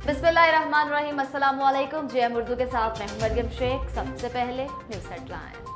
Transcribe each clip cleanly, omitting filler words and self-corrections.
बिस्मिल्लाहिर्रहमानिर्रहीम, अस्सलाम वालेकुम। जेएम उर्दू के साथ मैं हूं मरियम शेख। सबसे पहले न्यूज़ हेडलाइंस।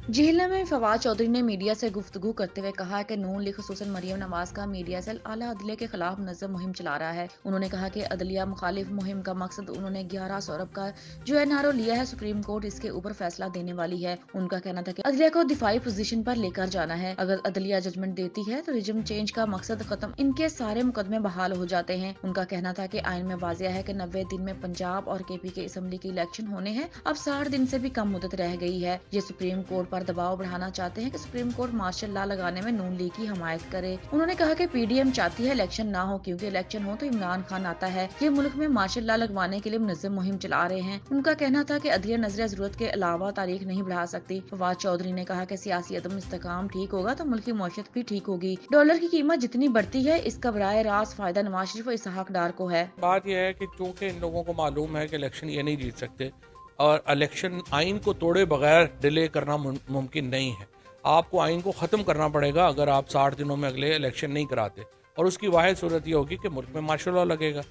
जिला में फवाद चौधरी ने मीडिया से गुफ्तगू करते हुए कहा कि नून लीग खुसूसन मरियम नवाज का मीडिया सेल आला अदलिया के खिलाफ मुनज़्ज़म मुहिम चला रहा है। उन्होंने कहा कि अदलिया मुखालिफ मुहिम का मकसद उन्होंने 11 सौरभ का जो एनआरओ लिया है, सुप्रीम कोर्ट इसके ऊपर फैसला देने वाली है। उनका कहना था कि अदलिया को दिफाई पोजीशन पर लेकर जाना है। अगर अदलिया जजमेंट देती है तो रिजम चेंज का मकसद खत्म, इनके सारे मुकदमे बहाल हो जाते हैं। उनका कहना था कि आइन में वाजिया है कि 90 दिन में पंजाब और केपी के असम्बली के इलेक्शन होने हैं। अब 60 दिन से भी कम मुद्दत रह गई है। ये सुप्रीम कोर्ट पर दबाव बढ़ाना चाहते हैं कि सुप्रीम कोर्ट मार्शल लॉ लगाने में नून लीग की हमायत करे। उन्होंने कहा कि पीडीएम चाहती है इलेक्शन ना हो, क्योंकि इलेक्शन हो तो इमरान खान आता है। ये मुल्क में मार्शल लॉ लगवाने के लिए मुनज़्ज़म मुहिम चला रहे हैं। उनका कहना था कि अदलिया नजरिया जरूरत के अलावा तारीख नहीं बढ़ा सकती। फवाद चौधरी ने कहा कि सियासी अदम इस्तेकाम ठीक होगा तो मुल्क की मौशत भी ठीक होगी। डॉलर की कीमत जितनी बढ़ती है, इसका बराह रास्त फायदा नवाज शरीफ और इसहाक डार को है। बात यह है कि चूंकि इन लोगों को मालूम है कि इलेक्शन ये नहीं जीत सकते और इलेक्शन आइन को तोड़े बगैर डिले करना मुमकिन नहीं है। आपको आइन को ख़त्म करना पड़ेगा अगर आप 60 दिनों में अगले इलेक्शन नहीं कराते, और उसकी वाहिद सूरत ये होगी कि मुल्क में मार्शल लॉ लगेगा।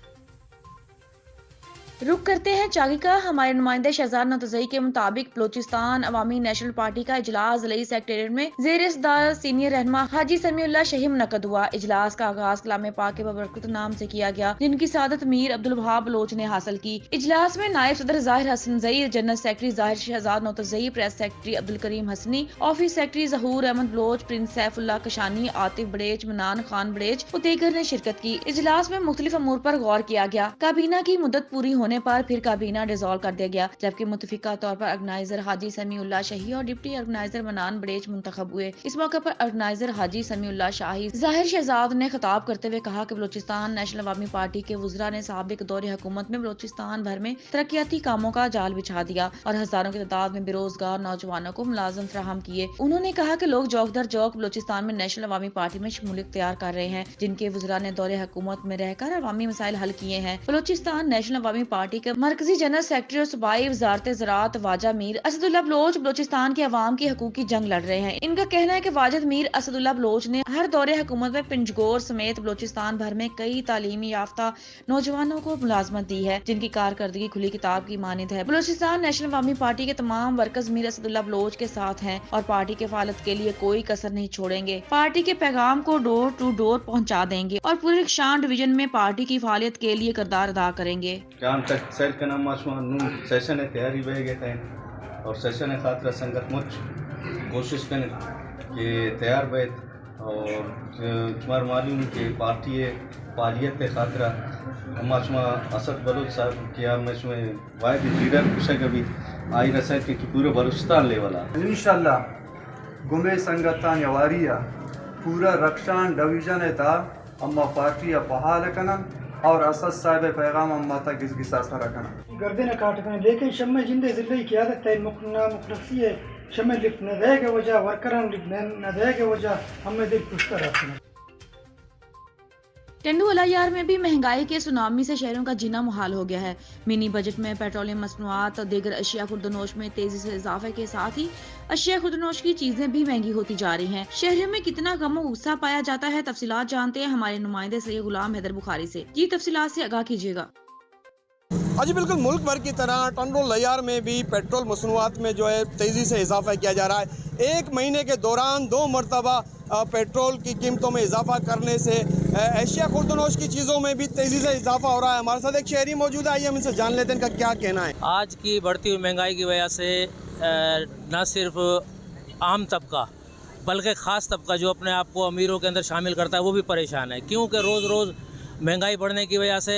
रुक करते हैं चागी का। हमारे नुमाइंदे शहजाद नतज़ई के मुताबिक बलोचिस्तान अवामी नेशनल पार्टी का इजलास ज़िलाई सेक्रेटेरिएट में ज़ेर सदार सीनियर रहनुमा हाजी समीउल्लाह शाही मुनक़्क़द हुआ। इजलास का आगाज कलाम पाक के बबरकत नाम से किया गया, जिनकी सादत मीर अब्दुल वहाब बलोच ने हासिल की। इजलास में नायब सदर ज़ाहिर हसन ज़ई, जनरल सेक्रेटरी ज़ाहिर Shahzad नतज़ई, press secretary Abdul Karim Hasani, office secretary ज़हूर अहमद बलोच, प्रिंस सैफुल्लाह कशानी, आतिफ बड़ेच, मनान खान बड़ेच और दीगर ने शिरकत की। इजलास में मुख्तलिफ अमूर पर गौर किया गया। काबीना की मुद्दत पूरी होने पर फिर काबीना डिसॉल्व कर दिया गया, जबकि मुतफिका तौर पर ऑर्गेनाइजर हाजी समीउल्लाह शाही और डिप्टी ऑर्गेनाइजर मनान बड़ेच मुंतखब हुए। इस मौके पर ऑर्गेनाइजर हाजी समीउल्लाह शाही ज़ाहिर शहजाद ने खिताब करते हुए कहा कि बलोचिस्तान नेशनल अवामी पार्टी के वुज़रा ने साबिक दौरे हुकूमत में बलोचिस्तान भर में तरक्याती कामों का जाल बिछा दिया और हजारों की तादाद में बेरोजगार नौजवानों को मुलाजिम फराहम किए। उन्होंने कहा कि लोग जौक दर जौक बलोचिस्तान में नेशनल अवामी पार्टी में शमूलियत तैयार कर रहे हैं, जिनके वुज़रा ने दौरे हुकूमत में रहकर अवामी मसाइल हल किए हैं। बलोचिस्तान नेशनल अवामी पार्टी के मरकजी जनरल सेक्रेटरी और सूबाई वजारत ज़राअत वाजा मीर असदुल्ला बलोच बलोचिस्तान के अवाम की हकूक की जंग लड़ रहे हैं। इनका कहना है कि वाजिद मीर असदुल्ला बलोच ने हर दौरे हुकूमत में पिंजगोर समेत बलोचिस्तान भर में कई तालीमी याफ्ता नौजवानों को मुलाजमत दी है, जिनकी कारकर्दगी खुली किताब की मानित है। बलोचिस्तान नेशनल अवामी पार्टी के तमाम वर्कर्स मीर असदुल्ला बलोच के साथ हैं और पार्टी के फालत के लिए कोई कसर नहीं छोड़ेंगे। पार्टी के पैगाम को डोर टू डोर पहुँचा देंगे और पूरे शान डिवीजन में पार्टी की फालियत के लिए किरदार अदा करेंगे। सेशन है तैयारी बह गए और सेशन है खातिर संगत मुझ कोशिश करें कि तैयार बैत और तुम्हार मालूम कि पार्टी पालियत खातिर हमारा असद बलोच साहब किया मैं वायद लीडर कुछ कभी आई रसा कि पूरे बलूचिस्तान लेवल इंशाल्लाह गुमे संगतान यवारिया पूरा रक्षान डिवीजन था अम्मा पार्टी बहाल कनन और असद साहब पैगाम अम्मा तक गिसा सरा कना गर्दन काट करें, लेकिन शम्मे जिंदे जिले की आदत है मुखलसी है शम्मे लिफ्ट न दे के वजह वर्करन लिफ्ट न दे के वजह हमें दिल पुष्कर रहते हैं। टेंडू अलायार में भी महंगाई के सुनामी से शहरों का जीना मुहाल हो गया है। मिनी बजट में पेट्रोलियम मसनूआत और दीगर अशिया खुर्दनोश में तेजी से इजाफे के साथ ही अशिया खुर्दनोश की चीजें भी महंगी होती जा रही हैं। शहरों में कितना गम और गुस्सा पाया जाता है, तफसीलात जानते हैं हमारे नुमाइंदे सैयद गुलाम हैदर बुखारी से। जी तफसीलात से आगाह कीजिएगा। जी बिल्कुल, मुल्क भर की तरह टंडो लयार में भी पेट्रोल मसनूआत में जो है तेज़ी से इजाफा किया जा रहा है। एक महीने के दौरान 2 मरतबा पेट्रोल की कीमतों में इजाफा करने से एशिया खुर्दनोश की चीज़ों में भी तेज़ी से इजाफा हो रहा है। हमारे साथ एक शहरी मौजूद है, आइए हम इनसे जान लेते हैं इनका क्या कहना है। आज की बढ़ती हुई महंगाई की वजह से न सिर्फ आम तबका बल्कि ख़ास तबका जो अपने आप को अमीरों के अंदर शामिल करता है वो भी परेशान है, क्योंकि रोज़ रोज़ महंगाई बढ़ने की वजह से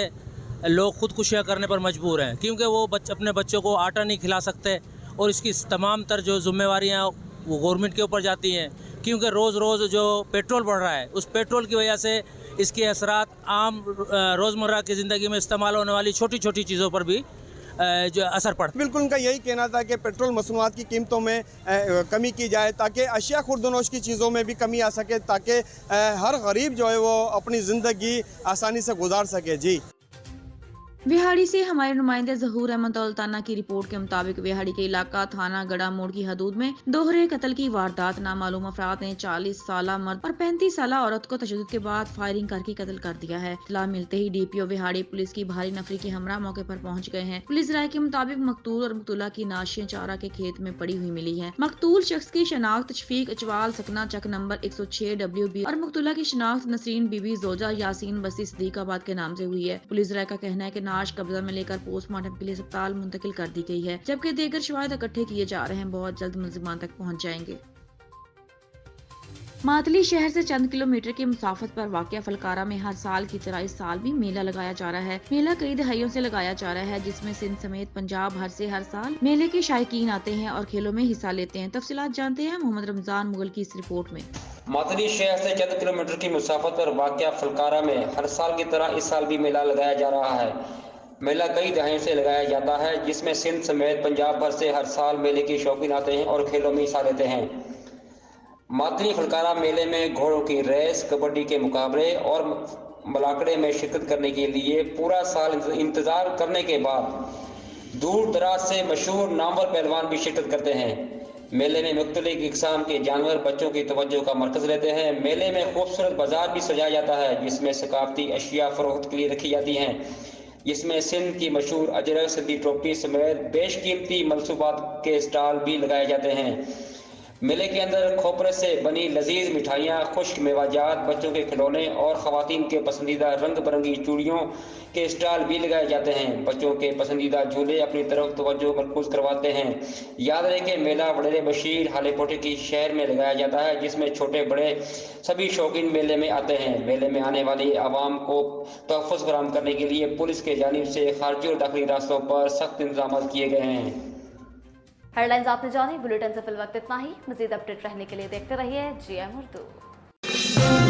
लोग खुदकुशियाँ करने पर मजबूर हैं, क्योंकि वो अपने बच्चों को आटा नहीं खिला सकते और इसकी तमाम तर जो जिम्मेवारियाँ वो गवर्नमेंट के ऊपर जाती हैं, क्योंकि रोज़ रोज़ जो पेट्रोल बढ़ रहा है उस पेट्रोल की वजह से इसके असरात आम रोज़मर्रा की ज़िंदगी में इस्तेमाल होने वाली छोटी छोटी चीज़ों पर भी जो असर पड़ता है। बिल्कुल उनका यही कहना था कि पेट्रोल मसनूआत की कीमतों में कमी की जाए ताकि अशिया खुर्दनोश की चीज़ों में भी कमी आ सके, ताकि हर गरीब जो है वो अपनी ज़िंदगी आसानी से गुजार सके। जी विहाड़ी से हमारे नुमाइंदे जहूर अहमद दौलताना की रिपोर्ट के मुताबिक विहाड़ी के इलाका थाना गड़ा मोड़ की हदूद में दोहरे कत्ल की वारदात नामालूम अफराद ने 40 साल मर्द और 35 साल औरत को तशद्दुद के बाद फायरिंग करके कत्ल कर दिया है। इत्तला मिलते ही डीपीओ विहाड़ी पुलिस की भारी नफरी के हमरा मौके पर पहुंच गए हैं। पुलिस राय के मुताबिक मकतूल और मकतूला की नाशियां चारा के खेत में पड़ी हुई मिली है। मकतूल शख्स की शनाख्त शफीक अचवाल सकना चक नंबर 106 WB और मकतूला की शनाख्त नसरीन बीबी जोजा यासीन बस्ती सदीकाबाद के नाम से हुई है। पुलिस राय का कहना है कि नाश कब्जा में लेकर पोस्टमार्टम के लिए अस्पताल मुंतकिल कर दी गई है, जबकि देगर शवाहिद इकट्ठे किए जा रहे हैं। बहुत जल्द मुलजिमान तक पहुंच जाएंगे। मातली शहर से चंद किलोमीटर की मुसाफत पर वाक़या फलकारा में हर साल की तरह इस साल भी मेला लगाया जा रहा है। मेला कई दहाइयों से लगाया जा रहा है, जिसमें सिंध समेत पंजाब भर से हर साल मेले के शायकीन आते हैं और खेलों में हिस्सा लेते हैं। तफसीलात जानते हैं मोहम्मद रमजान मुगल की इस रिपोर्ट में। मातली शहर से चंद किलोमीटर की मुसाफत पर वाक़या फलकारा में हर साल की तरह इस साल भी मेला लगाया जा रहा है। मेला कई दहाइयों से लगाया जाता है, जिसमें सिंध समेत पंजाब भर से हर साल मेले के शौकीन आते हैं और खेलों में हिस्सा लेते हैं। मातली फलकारा मेले में घोड़ों की रेस, कबड्डी के मुकाबले और मलाकड़े में शिरकत करने के लिए पूरा साल इंतज़ार करने के बाद दूर दराज से मशहूर नामवर पहलवान भी शिरकत करते हैं। मेले में मुख्तलिफ इक़साम के जानवर बच्चों की तवज्जो का मरकज़ रहते हैं। मेले में खूबसूरत बाजार भी सजाया जाता है, जिसमें सकाफती अशिया फ़रोख्त के लिए रखी जाती हैं, जिसमें सिंध की मशहूर अजरक सिद्धी टोपी समेत बेशकीमती मनसूबात के स्टॉल भी लगाए जाते हैं। मेले के अंदर खोपरे से बनी लजीज मिठाइयाँ, खुश्क मेवाजात, बच्चों के खिलौने और ख़वातीन के पसंदीदा रंग बिरंगी चूड़ियों के स्टॉल भी लगाए जाते हैं। बच्चों के पसंदीदा झूले अपनी तरफ तवज्जो मरकूज़ करवाते हैं। याद रहे कि मेला वडेरे बशीर हालेपोटे की शहर में लगाया जाता है, जिसमें छोटे बड़े सभी शौकीन मेले में आते हैं। मेले में आने वाली आवाम को तहफ़्फ़ुज़ फराहम करने के लिए पुलिस के जानिब से खारजी और दाखिली रास्तों पर सख्त इंतजाम किए गए हैं। हेडलाइंस आपने जानी। बुलेटिन से फिल वक्त इतना ही। मजीद अपडेट रहने के लिए देखते रहिए GM उर्दू।